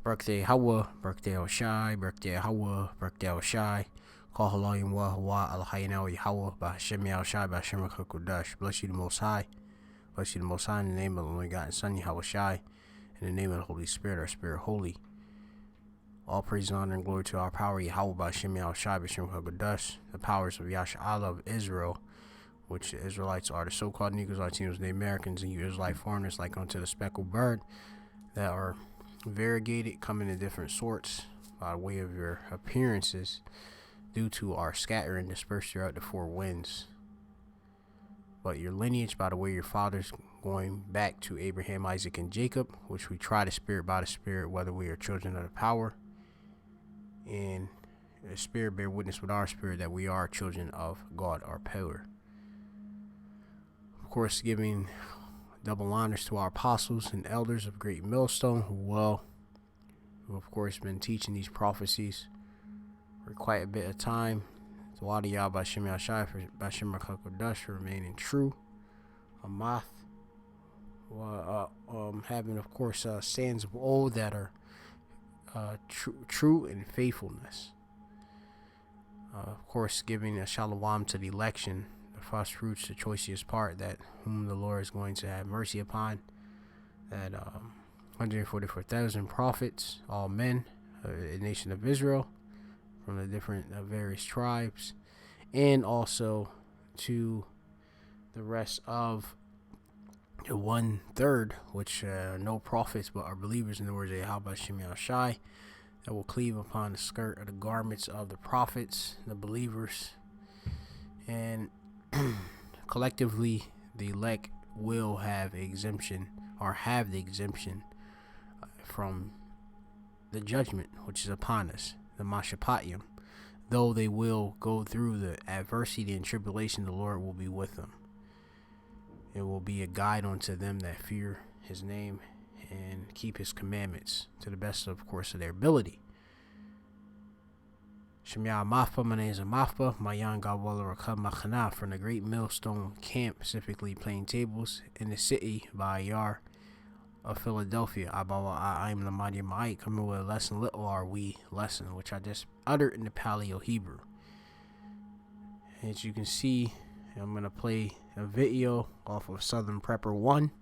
Birthday Hawa, birthday El Shai, birthday Hawa, birthday El Shai. Call Halayim Wa Hawa Al Hayinawi Hawa by Hashem El Shai by Hashem Kudash. Bless you the Most High. Bless you the Most High in the name of the only God and Son, Yahweh Shai. In the name of the Holy Spirit, our Spirit Holy. All praise and honor and glory to our power, Yahweh by Hashem El Shai by Hashem Kudash. The powers of Yasha Allah of Israel, which the Israelites are the so-called Negroes, Latinos, the Americans, and you Israelite foreigners like unto the speckled bird that are variegated, coming in different sorts by way of your appearances due to our scatter and disperse throughout the four winds. But your lineage by the way your fathers going back to Abraham, Isaac, and Jacob, which we try the spirit by the spirit, whether we are children of the power, and the spirit bear witness with our spirit that we are children of God, our power. Of course, giving double honors to our apostles and elders of Great Millstone, who of course been teaching these prophecies for quite a bit of time. To all of y'all by Shem Yashai for Bashem Kodash for remaining true. Amath, having of course stands of old that are true in faithfulness. Of course, giving a shalom to the election, the first fruits, the choicest part, that whom the Lord is going to have mercy upon, that 144,000 prophets, all men, a nation of Israel, from the different various tribes, and also to the rest of the 1/3, which no prophets but are believers in the words of Yahweh Shem Shai, that will cleave upon the skirt of the garments of the prophets, the believers, and collectively the elect will have exemption, or have the exemption from the judgment which is upon us, the Mashapatiyam. Though they will go through the adversity and tribulation, the Lord will be with them. It will be a guide unto them that fear his name and keep his commandments to the best, of course, of their ability. Shemya Mafpa, my name is Mafpa, Mayan Gawala Rakab Machana, from the Great Millstone Camp, specifically Plain Tables, in the city by Yar of Philadelphia. I am the mighty Mike, coming with a lesson, little are we lesson, which I just uttered in the Paleo Hebrew. As you can see, I'm going to play a video off of Southern Prepper 1.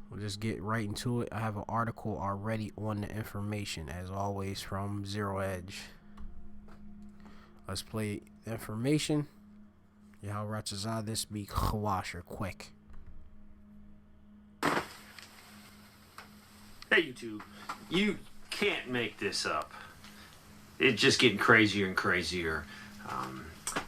We'll just get right into it. I have an article already on the information, as always, from Zero Edge. Let's play the information. Yahweh Ratzazah, this be Khawasher, quick. Hey, YouTube. You can't make this up. It's just getting crazier and crazier.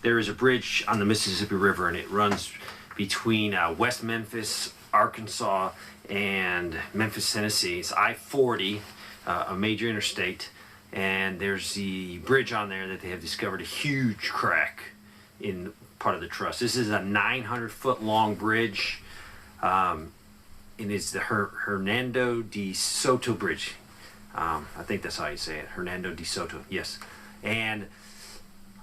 There is a bridge on the Mississippi River, and it runs between West Memphis, Arkansas, and Memphis, Tennessee. It's I-40, a major interstate, and there's the bridge on there that they have discovered a huge crack in part of the truss. This is a 900-foot long bridge. It is the Hernando de Soto Bridge. I think that's how you say it. Hernando de Soto, yes. And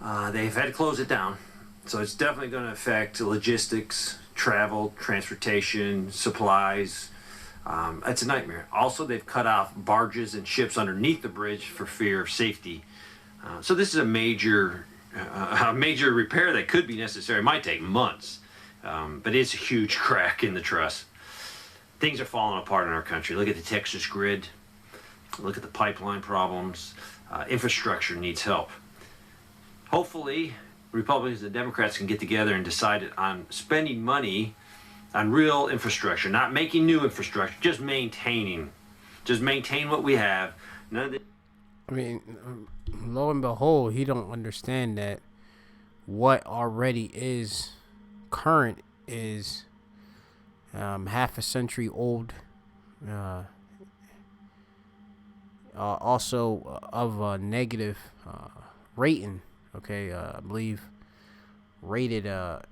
they've had to close it down. So it's definitely going to affect logistics, travel, transportation, supplies. It's a nightmare. Also, they've cut off barges and ships underneath the bridge for fear of safety. So this is a major repair that could be necessary. It might take months, but it's a huge crack in the truss. Things are falling apart in our country. Look at the Texas grid. Look at the pipeline problems. Infrastructure needs help. Hopefully, Republicans and Democrats can get together and decide on spending money on real infrastructure, not making new infrastructure, just maintaining. Just maintain what we have. None of the Lo and behold, he don't understand that what already is current is half a century old, also of a negative rating. Okay, I believe rated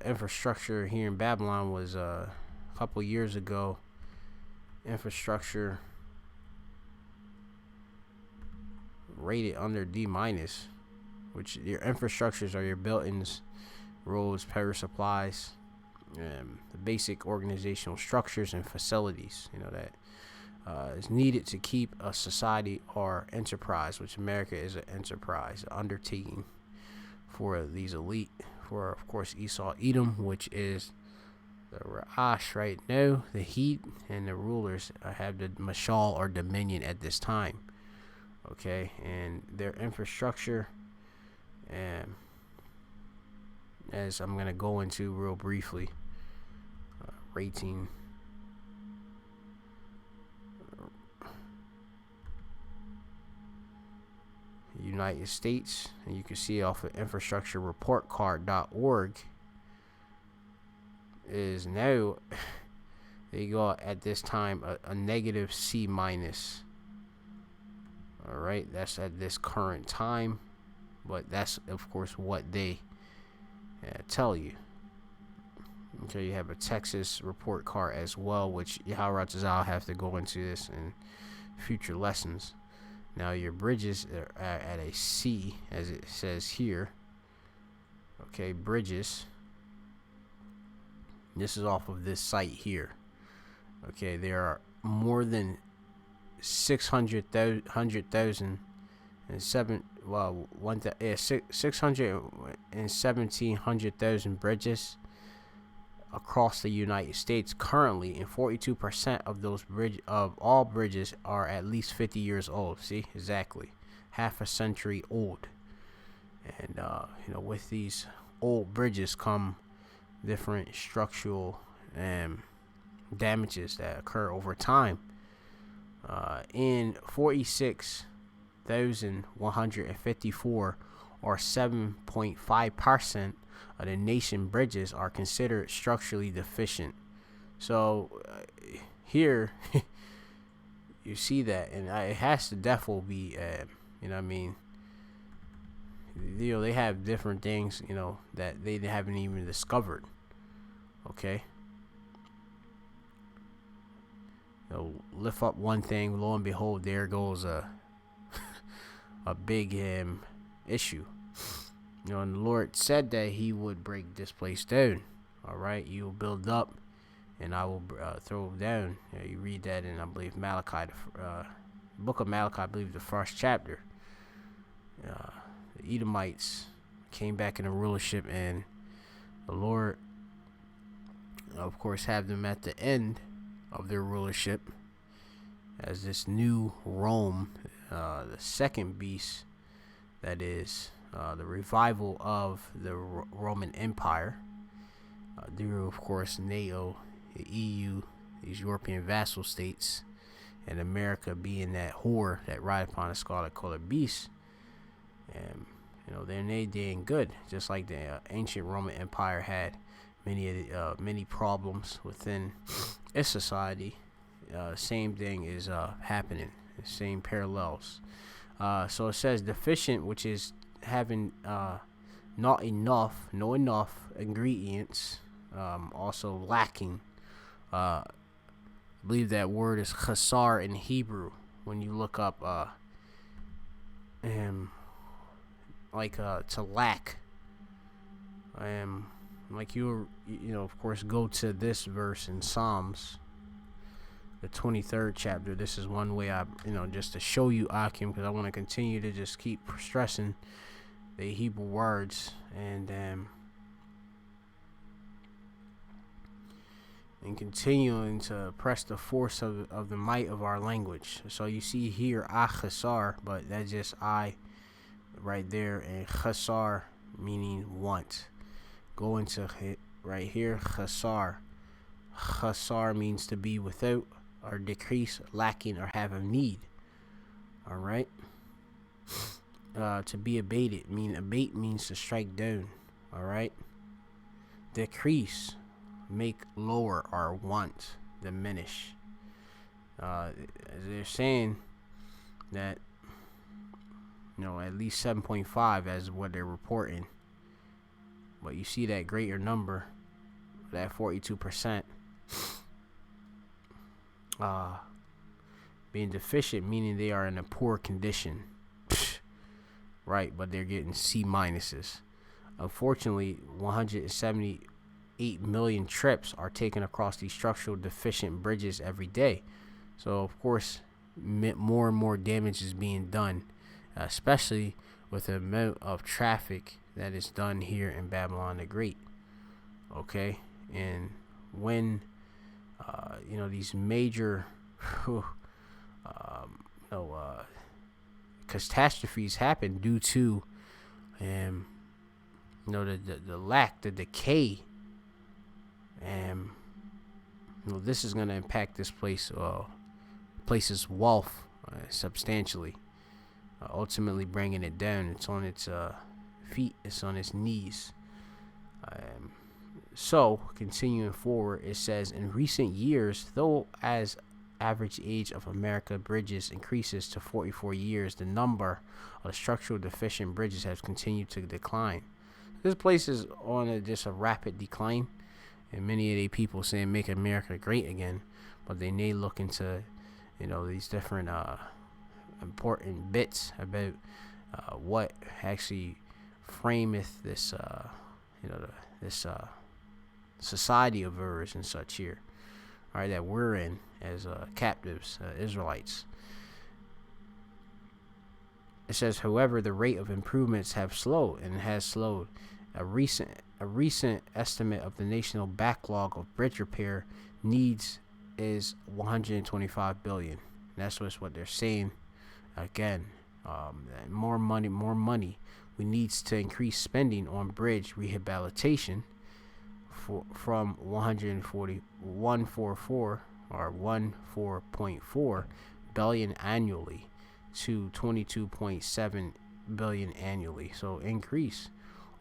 infrastructure here in Babylon was a couple years ago. Infrastructure rated under D-, which your infrastructures are your buildings, roads, power supplies, the basic organizational structures and facilities, that is needed to keep a society or enterprise, which America is an enterprise, an undertaking for these elite, for of course Esau, Edom, which is the Ra'ash right now, the heat, and the rulers have the mashal or dominion at this time. Okay, and their infrastructure, and as I'm gonna go into real briefly, rating. United States, and you can see off of infrastructurereportcard.org is now, they go at this time a negative C minus. All right, that's at this current time, but that's of course what they tell you. Okay, you have a Texas report card as well, which I'll have to go into this in future lessons. Now your bridges are at a C, as it says here. Okay, bridges. This is off of this site here. Okay, there are more than 600,000 and 617,000 bridges across the United States currently, and 42% of those all bridges are at least 50 years old. See, exactly, half a century old. And with these old bridges come different structural damages that occur over time. In 46,154, or 7.5% of the nation bridges are considered structurally deficient. So here you see that, and it has to definitely be, they have different things, that they haven't even discovered. Okay. Lift up one thing, lo and behold, there goes a big issue. And the Lord said that He would break this place down. All right, you will build up, and I will throw down. You read that in, I believe, Malachi, the book of Malachi, I believe, the first chapter. The Edomites came back in the rulership, and the Lord, of course, have them at the end of their rulership as this new Rome, the second beast, that is the revival of the Roman Empire, through, of course, NATO, the EU, these European vassal states, and America being that whore that ride upon a scarlet colored beast. And they're ain't good, just like the ancient Roman Empire had many problems within its society. Same thing is happening, the same parallels. So it says deficient, which is having no enough ingredients, also lacking. I believe that word is chasar in Hebrew. When you look up to lack, like you of course go to this verse in Psalms, the 23rd chapter. This is one way I just to show you Akim, because I want to continue to just keep stressing the Hebrew words, and continuing to press the force of the might of our language. So you see here achasar, but that's just I right there, and chasar meaning want. Go into right here, chasar. Chasar means to be without, or decrease, lacking, or have a need. All right. To be abated, abate means to strike down. All right. Decrease, make lower, or want, diminish. They're saying that at least 7.5 as what they're reporting. But you see that greater number, that 42%, being deficient, meaning they are in a poor condition. Right, but they're getting C minuses. Unfortunately, 178 million trips are taken across these structural deficient bridges every day. So of course, more and more damage is being done, especially with the amount of traffic that is done here in Babylon the Great. Okay, and when these major catastrophes happen due to the lack, the decay, and this is going to impact this place's wealth substantially, ultimately bringing it down. It's on its feet, it's on its knees. So continuing forward, it says, in recent years, though as average age of America bridges increases to 44 years, the number of structural deficient bridges has continued to decline. This place is on just a rapid decline, and many of the people saying make America great again, but they may look into these different important bits about what actually frameth this this society of ours and such here, all right, that we're in as captives, Israelites. It says, however, the rate of improvements have slowed and has slowed. A recent estimate of the national backlog of bridge repair needs is 125 billion. And that's what they're saying. Again, more money. We need to increase spending on bridge rehabilitation from 144.4 billion annually to 22.7 billion annually. So increase,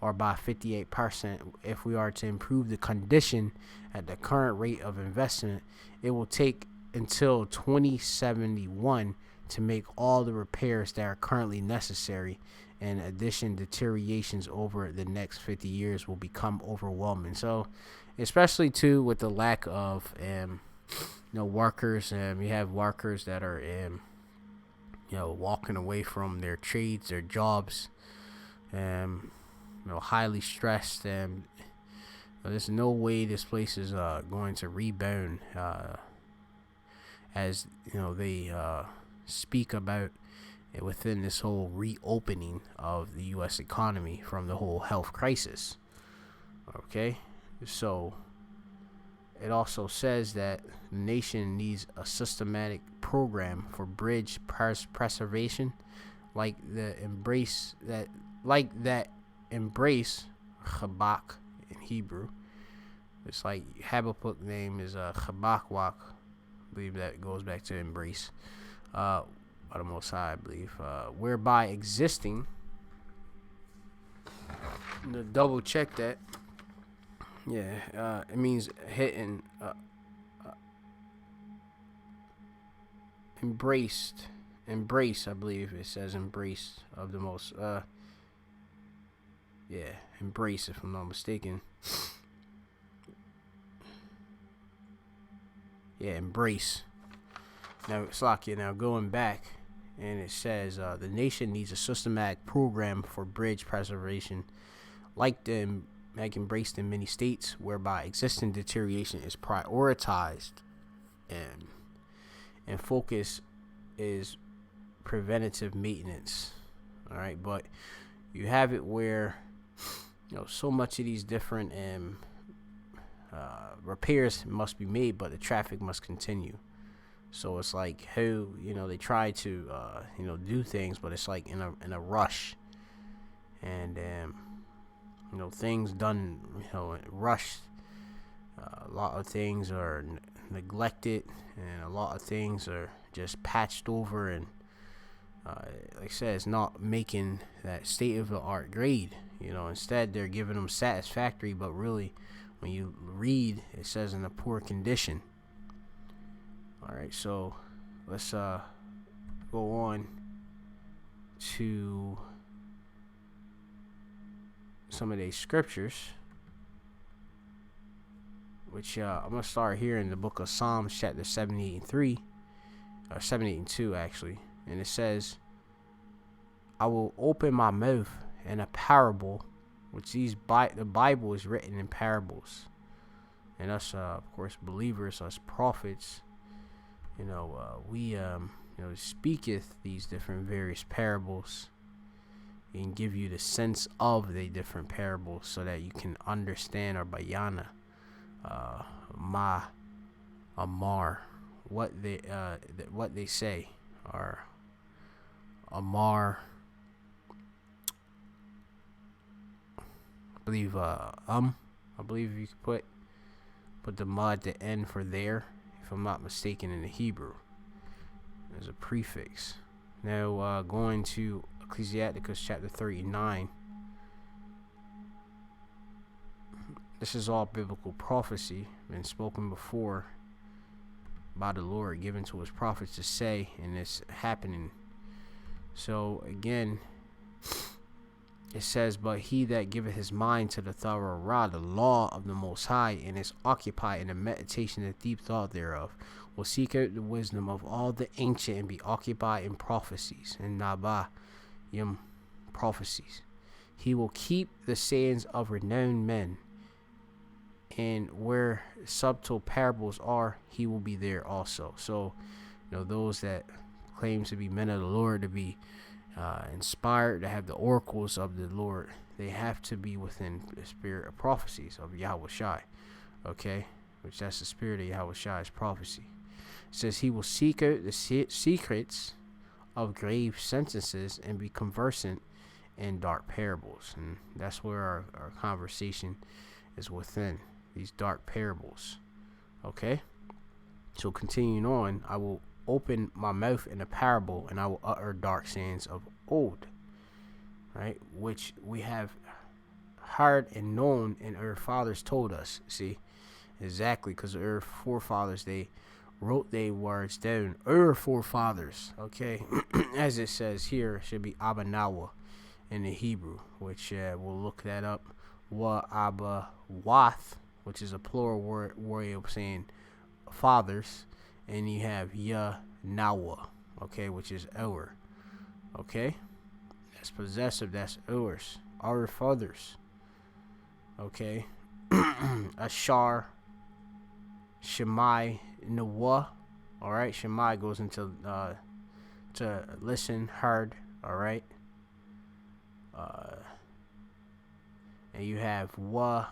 or by 58%. If we are to improve the condition at the current rate of investment, it will take until 2071 to make all the repairs that are currently necessary. In addition, deteriorations over the next 50 years will become overwhelming. So, especially too with the lack of workers, you have workers that are walking away from their trades, their jobs, highly stressed, and there's no way this place is going to rebound, as they speak about within this whole reopening of the U.S. economy from the whole health crisis. Okay, so it also says that the nation needs a systematic program for bridge preservation, like embrace Chabak in Hebrew. It's like Habakkuk name is Chabakwak. I believe that goes back to embrace. By the Most High, I believe, whereby existing. To double check that. Yeah, it means hitting, embraced, embrace. I believe it says embrace of the most. Embrace, if I'm not mistaken. Yeah, embrace. Now, Slakia, now going back, and it says the nation needs a systematic program for bridge preservation, like embraced in many states, whereby existing deterioration is prioritized, and focus is preventative maintenance. All right, but you have it where so much of these different repairs must be made, but the traffic must continue. So it's like how they try to do things, but it's like in a rush, and things done rushed. A lot of things are neglected, and a lot of things are just patched over, and like I said, it's not making that state of the art grade. Instead they're giving them satisfactory, but really, when you read, it says in a poor condition. All right, so let's go on to some of these scriptures, which I'm gonna start here in the book of Psalms, chapter 78:3, or 78:2 actually, and it says, "I will open my mouth in a parable," which the Bible is written in parables, and us, of course, believers, us prophets. speaketh these different various parables and give you the sense of the different parables so that you can understand or bayana ma amar what they say, or amar, I believe you could put the ma at the end for there, if I'm not mistaken, in the Hebrew. There's a prefix. Now going to Ecclesiasticus chapter 39. This is all biblical prophecy, been spoken before by the Lord, given to his prophets to say, and it's happening. So again, it says, but he that giveth his mind to the Torah, the law of the Most High, and is occupied in the meditation and deep thought thereof, will seek out the wisdom of all the ancient and be occupied in prophecies, and prophecies. He will keep the sayings of renowned men, and where subtle parables are, he will be there also. So, those that claim to be men of the Lord, to be inspired, to have the oracles of the Lord, they have to be within the spirit of prophecies of Yahweh Shai. Okay? Which that's the spirit of Yahweh Shai's prophecy. It says he will seek out the secrets of grave sentences and be conversant in dark parables. And that's where our conversation is within these dark parables. Okay? So continuing on, I will open my mouth in a parable, and I will utter dark sayings of old, right, which we have heard and known, and our fathers told us. See, exactly, because our forefathers, they wrote their words down. Our forefathers, okay, as it says here, should be Abanawa in the Hebrew, which we'll look that up. Wa Abba Wath, which is a plural way of saying fathers. And you have Nawa, okay, which is our, okay? That's possessive, that's ours, our fathers, okay? Ashar, Shemai, Nawa, all right? Shemai goes into to listen, heard, all right? And you have Wa,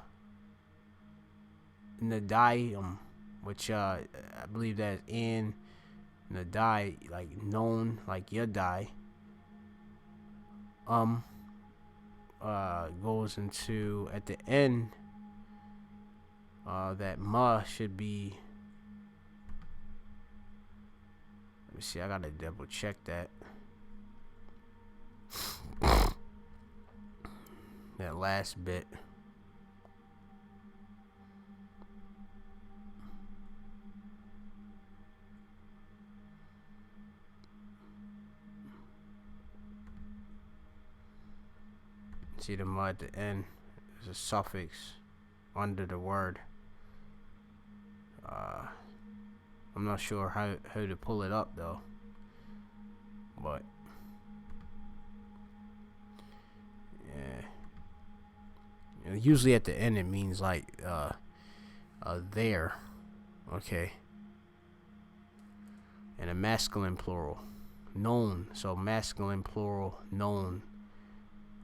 Nadayim, which I believe that in Nadai, like known, like Yadai, goes into at the end, that ma should be, let me see, I gotta double check that. That last bit. See the ma at the end. There's a suffix under the word. I'm not sure how to pull it up though, but yeah. Usually at the end it means like there, okay, and a masculine plural, known. So masculine plural, known.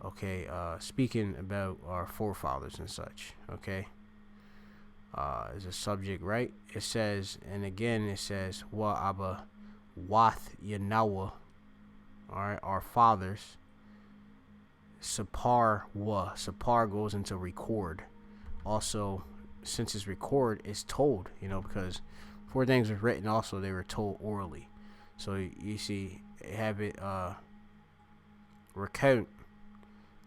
Okay, speaking about our forefathers and such, okay, is a subject, right? It says, and again it says, Wa Abba Wath Yanawa, alright, our fathers. Sapar Wa, Sapar goes into record. Also, since it's record, it's told, because before things were written, also they were told orally. So you see, have it recount,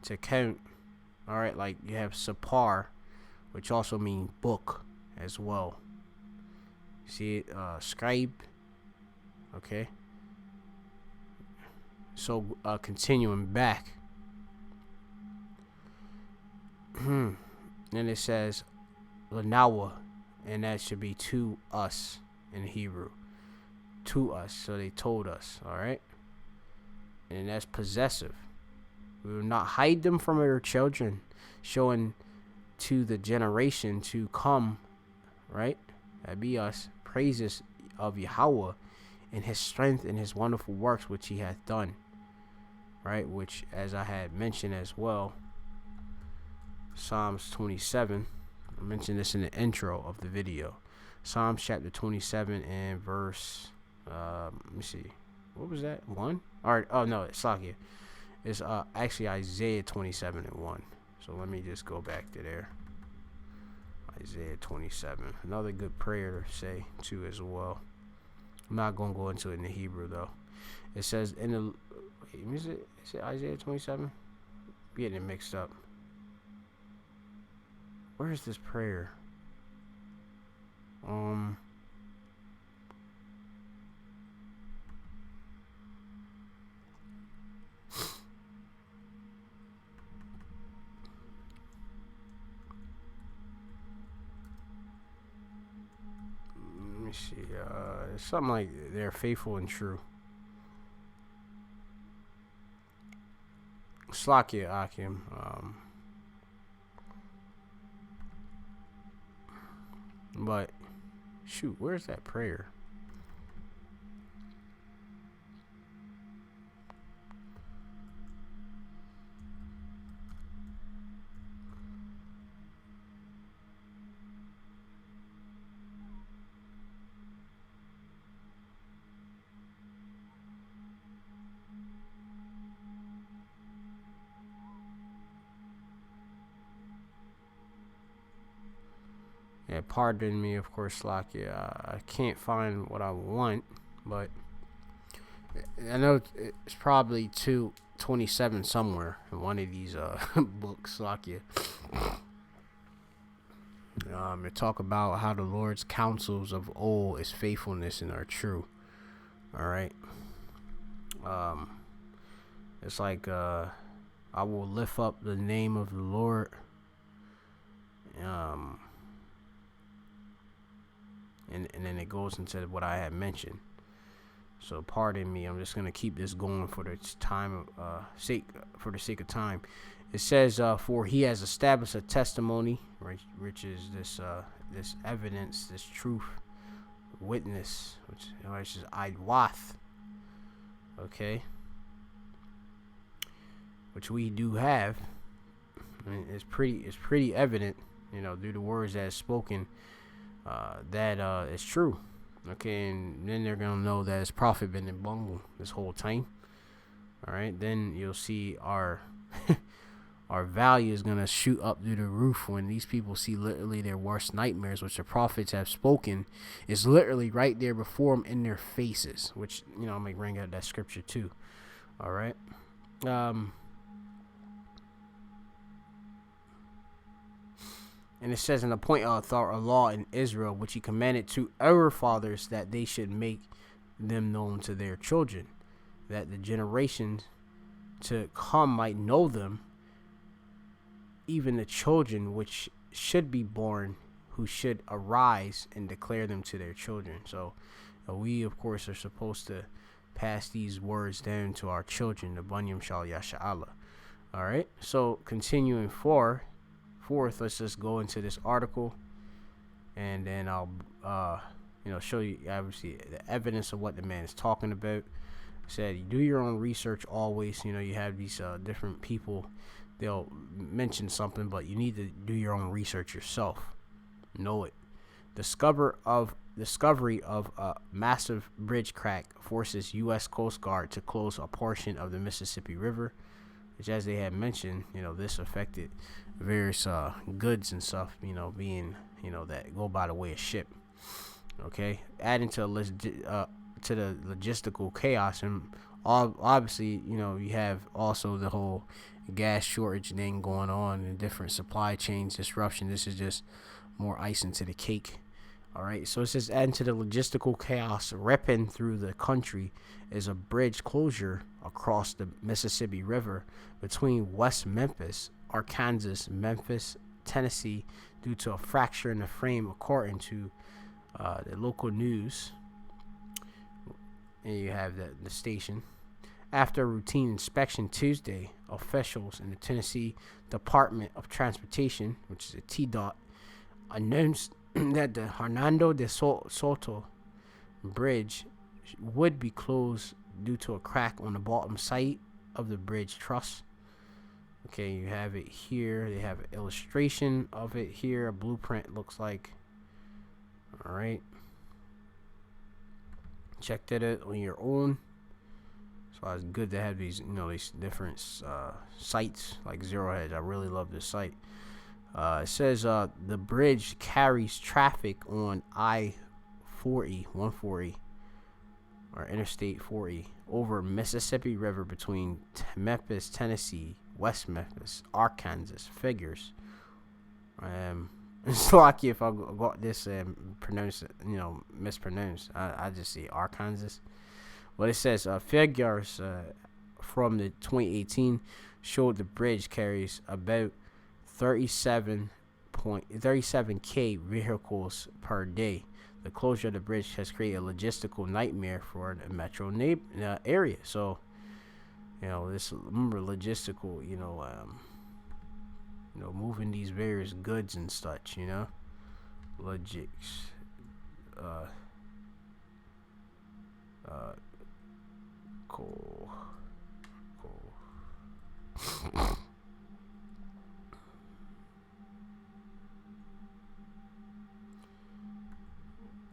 to count, all right, like you have sapar, which also means book as well. See it, scribe, okay. So continuing back, then it says Lanawa, and that should be to us in Hebrew, to us. So they told us, all right, and that's possessive. We will not hide them from our children, showing to the generation to come, right? That be us, praises of Yahweh in his strength and his wonderful works which he hath done. Right, which, as I had mentioned as well, Psalms 27. I mentioned this in the intro of the video. Psalms chapter 27 and verse, let me see, what was that? 1? All right. Oh no, it's Slakia. It's actually Isaiah 27 and 1. So let me just go back to there. Isaiah 27. Another good prayer to say too as well. I'm not gonna go into it in the Hebrew though. It says in the, is it Isaiah 27? Getting it mixed up. Where is this prayer? Let me see. It's something like they're faithful and true. Slakia Akim. But shoot, where's that prayer? Yeah, pardon me, of course, Slakia. I can't find what I want, but I know it's probably 227 somewhere in one of these books, Slakia. They talk about how the Lord's counsels of old is faithfulness and are true. All right. It's like I will lift up the name of the Lord. And then it goes into what I had mentioned. So pardon me, I'm just gonna keep this going for the for the sake of time. It says, "For he has established a testimony, which is this evidence, this truth, witness, which is idwath, okay, which we do have. I mean, it's pretty evident, through the words that is spoken." That is true. Okay, and then they're gonna know that his prophet been in bungle this whole time. All right, then you'll see our our value is gonna shoot up through the roof when these people see literally their worst nightmares, which the prophets have spoken, is literally right there before them in their faces. Which I'm gonna bring out that scripture too. All right. And it says, "In the point of a law in Israel, which he commanded to our fathers, that they should make them known to their children, that the generations to come might know them, even the children which should be born, who should arise and declare them to their children." So we, of course, are supposed to pass these words down to our children, the Bunyam Shal Yasha'Allah. All right, so continuing forth, let's just go into this article, and then I'll show you obviously the evidence of what the man is talking about. Said you do your own research always. You have these different people, they'll mention something, but you need to do your own research yourself. Know it. Discovery of a massive bridge crack forces U.S. Coast Guard to close a portion of the Mississippi River, which, as they had mentioned, this affected various goods and stuff, being, that go by the way of ship. Okay, adding to the logistical chaos, and obviously, you have also the whole gas shortage thing going on and different supply chains disruption. This is just more icing to the cake. All right, so it says, adding to the logistical chaos repping through the country is a bridge closure across the Mississippi River between West Memphis, Arkansas, Memphis, Tennessee, due to a fracture in the frame, according to the local news. And you have the station. After a routine inspection Tuesday, officials in the Tennessee Department of Transportation, which is a TDOT, announced that the Hernando de Soto bridge would be closed due to a crack on the bottom side of the bridge truss. Okay, you have it here. They have an illustration of it here. A blueprint looks like. All right. Check that out on your own. So it's good to have these, these different sites like Zero Hedge. I really love this site. It says the bridge carries traffic on I-40, 140, or Interstate 40 over Mississippi River between Memphis, Tennessee, West Memphis, Arkansas. Figures. It's lucky if I got this pronounced, mispronounced. I just say Arkansas. But it says figures from the 2018 showed the bridge carries about 37K vehicles per day. The closure of the bridge has created a logistical nightmare for the metro area. So, remember logistical, moving these various goods and such, logics, cool.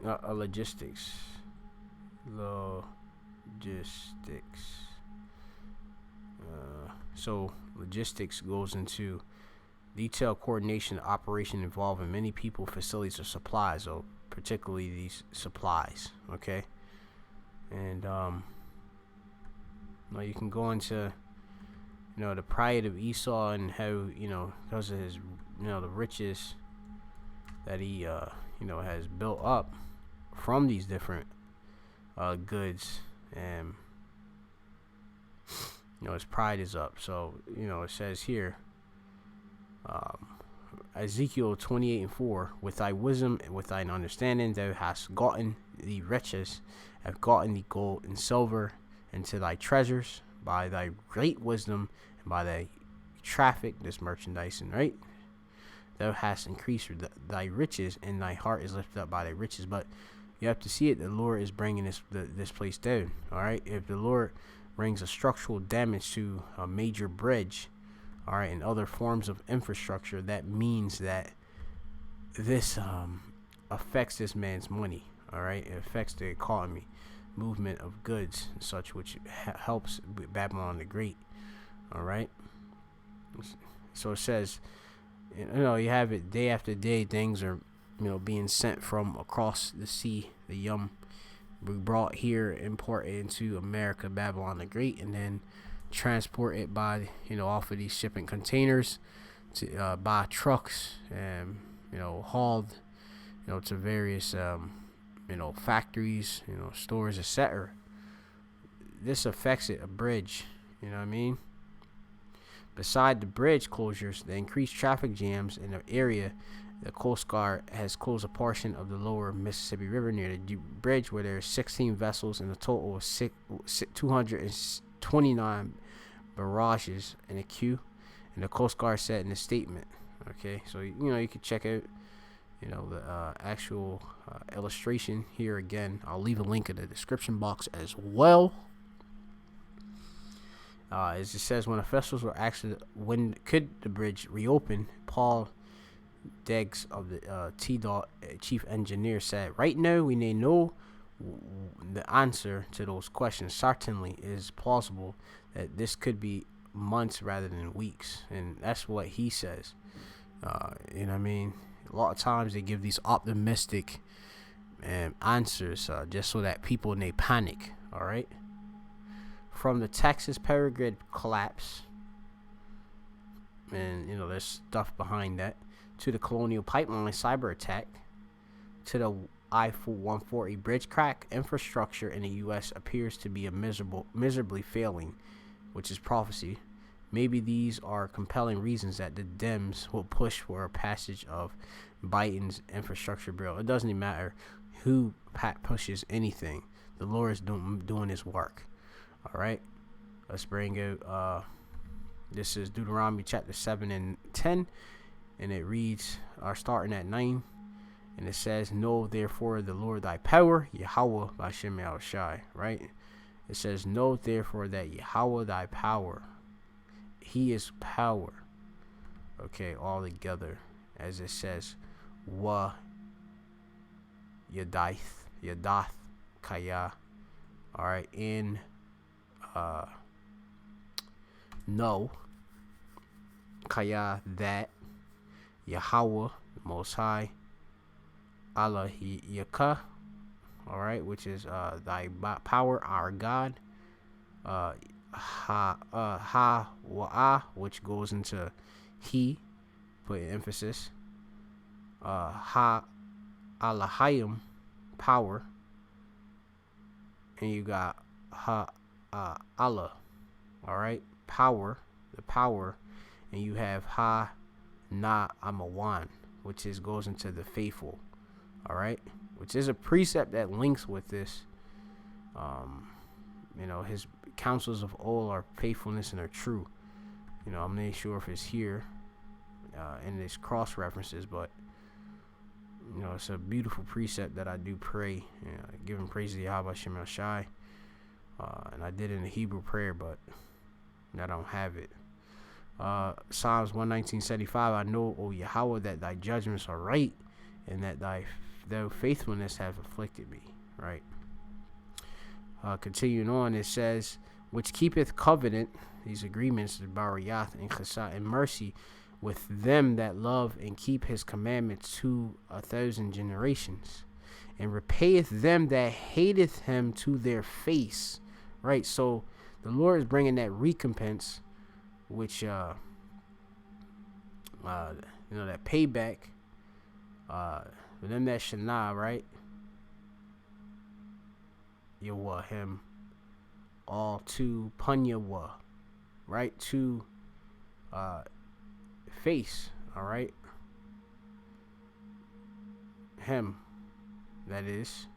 Logistics. So logistics goes into detailed coordination of operation involving many people, facilities, or supplies, or particularly these supplies. Okay, and you can go into the pride of Esau and how because of his the riches that he has built up from these different goods, and his pride is up. So it says here, Ezekiel 28:4, with thy wisdom and with thine understanding thou hast gotten the riches, have gotten the gold and silver into thy treasures by thy great wisdom and by thy traffic, this merchandising, right? Thou hast increased thy riches, and thy heart is lifted up by thy riches. But you have to see it. The Lord is bringing this place down. All right. If the Lord brings a structural damage to a major bridge, all right, and other forms of infrastructure, that means that this affects this man's money. All right. It affects the economy, movement of goods and such, which helps Babylon the Great. All right. So it says, you have it day after day. Things are, being sent from across the sea, the Yum, be brought here, imported into America, Babylon the Great, and then transport it by, off of these shipping containers to by trucks, and hauled, to various, factories, stores, etc. This affects a bridge. You know what I mean? Beside the bridge closures, the increased traffic jams in the area, the Coast Guard has closed a portion of the lower Mississippi River near the bridge, where there are 16 vessels and a total of 229 barrages in a queue. And the Coast Guard said in a statement. Okay, so you can check out the actual illustration here again. I'll leave a link in the description box as well. As it says, when officials were asked when could the bridge reopen, Paul Deggs of the TDOT chief engineer said, "Right now we may know the answer to those questions. Certainly, it is plausible that this could be months rather than weeks," and that's what he says. You know what I mean? A lot of times they give these optimistic answers just so that people may panic. All right. From the Texas power grid collapse, and there's stuff behind that, to the Colonial Pipeline cyber attack, to the I-140 bridge crack, infrastructure in the U.S. appears to be miserably failing, which is prophecy. Maybe these are compelling reasons that the Dems will push for a passage of Biden's infrastructure bill. It doesn't even matter who pushes anything. The Lord is doing his work. All right, let's bring out, this is Deuteronomy chapter 7 and 10, and it reads, starting at 9, And it says, know therefore the Lord thy power, Yahweh Bashem El Shai, right? It says, know therefore that Yahweh thy power, he is power. Okay, all together. As it says, Wa Yadath Kaya. Alright, in no Kaya, that Yahweh, the Most High, Allah Yaka, alright, which is thy power, our God, ha wa'ah, which goes into he, put an emphasis, ha Alahayim, power, and you got ha Allah, alright, power, the power, and you have ha na amawan, which is goes into the faithful, alright, which is a precept that links with this. His counsels of old are faithfulness and are true. I'm not sure if it's here in this cross references, but it's a beautiful precept that I do pray, giving praise to Yahweh Shem El Shai. And I did it in the Hebrew prayer, but I don't have it. Psalms 119:75. I know, O Yahweh, that thy judgments are right, and that thy faithfulness have afflicted me. Right. Continuing on, it says, which keepeth covenant, these agreements, the Barayath and Chesed, and mercy with them that love and keep his commandments to 1,000 generations, and repayeth them that hateth him to their face. Right. So the Lord is bringing that recompense, which that payback for them that Shana, right? Yawa him all to Punyawa, right? To face, all right? Him, that is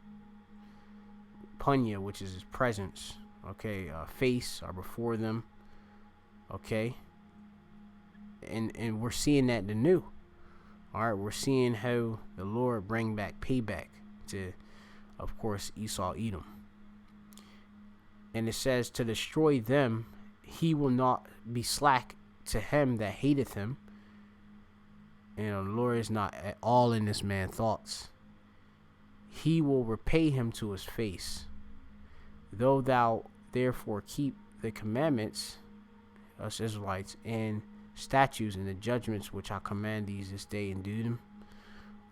Punya, which is his presence, okay? Face are before them, okay? And we're seeing that the new. All right, we're seeing how the Lord bring back payback to, of course, Esau, Edom. And it says, to destroy them, he will not be slack to him that hateth him. The Lord is not at all in this man's thoughts. He will repay him to his face. Though thou therefore keep the commandments, us Israelites, and statutes and the judgments which I command these this day, and do them.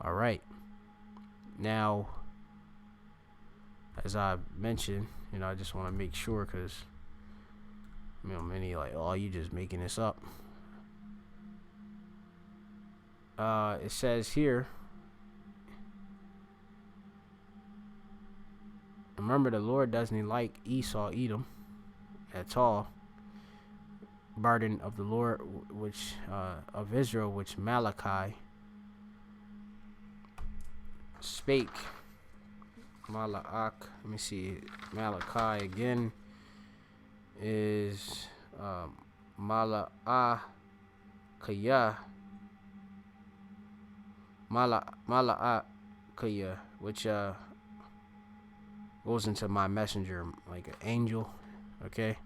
All right. Now, as I mentioned, I just want to make sure, because many like, oh, you just making this up. It says here, remember, the Lord doesn't like Esau, Edom at all. Burden of the Lord, which of Israel, which Malachi spake. Malak, let me see. Malachi again is Malakaya. Malakaya, which goes into my messenger, like an angel. Okay.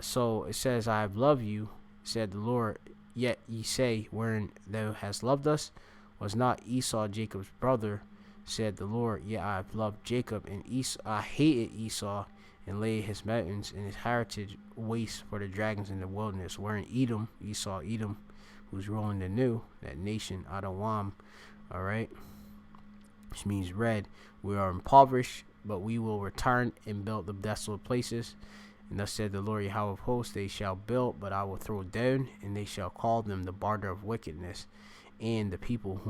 So it says, I have loved you, said the Lord, yet ye say, wherein thou hast loved us, was not Esau Jacob's brother, said the Lord, yet I have loved Jacob, and Esau I hated Esau, and laid his mountains and his heritage waste for the dragons in the wilderness, wherein Edom, Esau, Edom, who's ruling the new, that nation, Adawam, all right, which means red, we are impoverished, but we will return and build the desolate places. And thus said the Lord Yahweh of hosts, they shall build, but I will throw down, and they shall call them the border of wickedness, and the people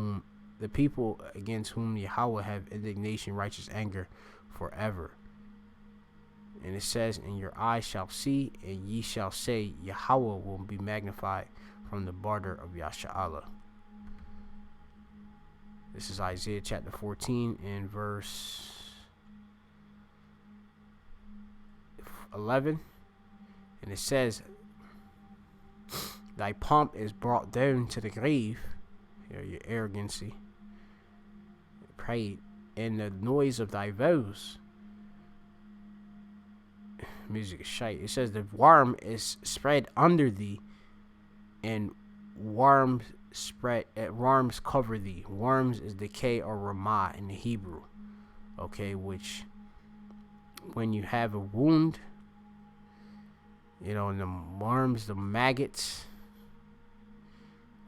against whom Yahweh have indignation, righteous anger forever. And it says, and your eyes shall see, and ye shall say, Yahweh will be magnified from the border of Yasha'Allah. This is Isaiah chapter 14 and verse 11, and it says, thy pomp is brought down to the grave, your arrogancy, prayed, and the noise of thy vows. Music is shite. It says the worm is spread under thee, and worms cover thee. Worms is decay or ramah in the Hebrew. Okay, which when you have a wound, and the worms, the maggots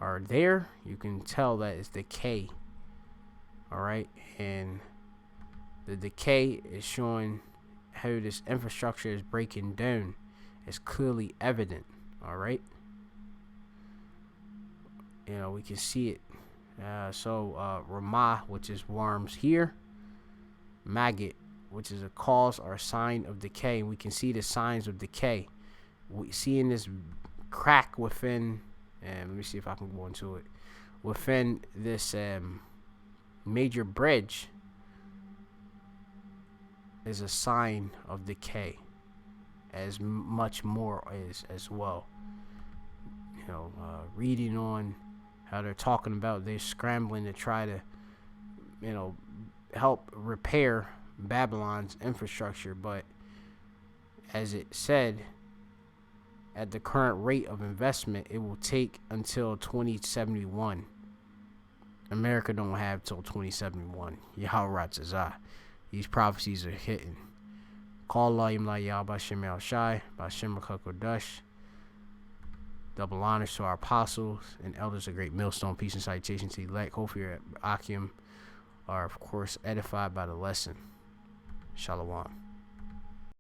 are there, you can tell that it's decay. Alright, and the decay is showing how this infrastructure is breaking down. It's clearly evident. Alright, we can see it. Ramah, which is worms here, maggot, which is a cause or a sign of decay. We can see the signs of decay. We see in this crack within, and let me see if I can go into it, within this major bridge is a sign of decay, as much more is as well. Reading on how they're talking about they're scrambling to try to help repair Babylon's infrastructure, but as it said, at the current rate of investment, it will take until 2071. America don't have till 2071. Yahweh. These prophecies are hitting. Call Layim Layah Bashem El Shai, Bashem Kodash. Double honors to our apostles and elders of Great Millstone. Peace and salutation to elect. Hopefully your Akim are, of course, edified by the lesson. Shalom.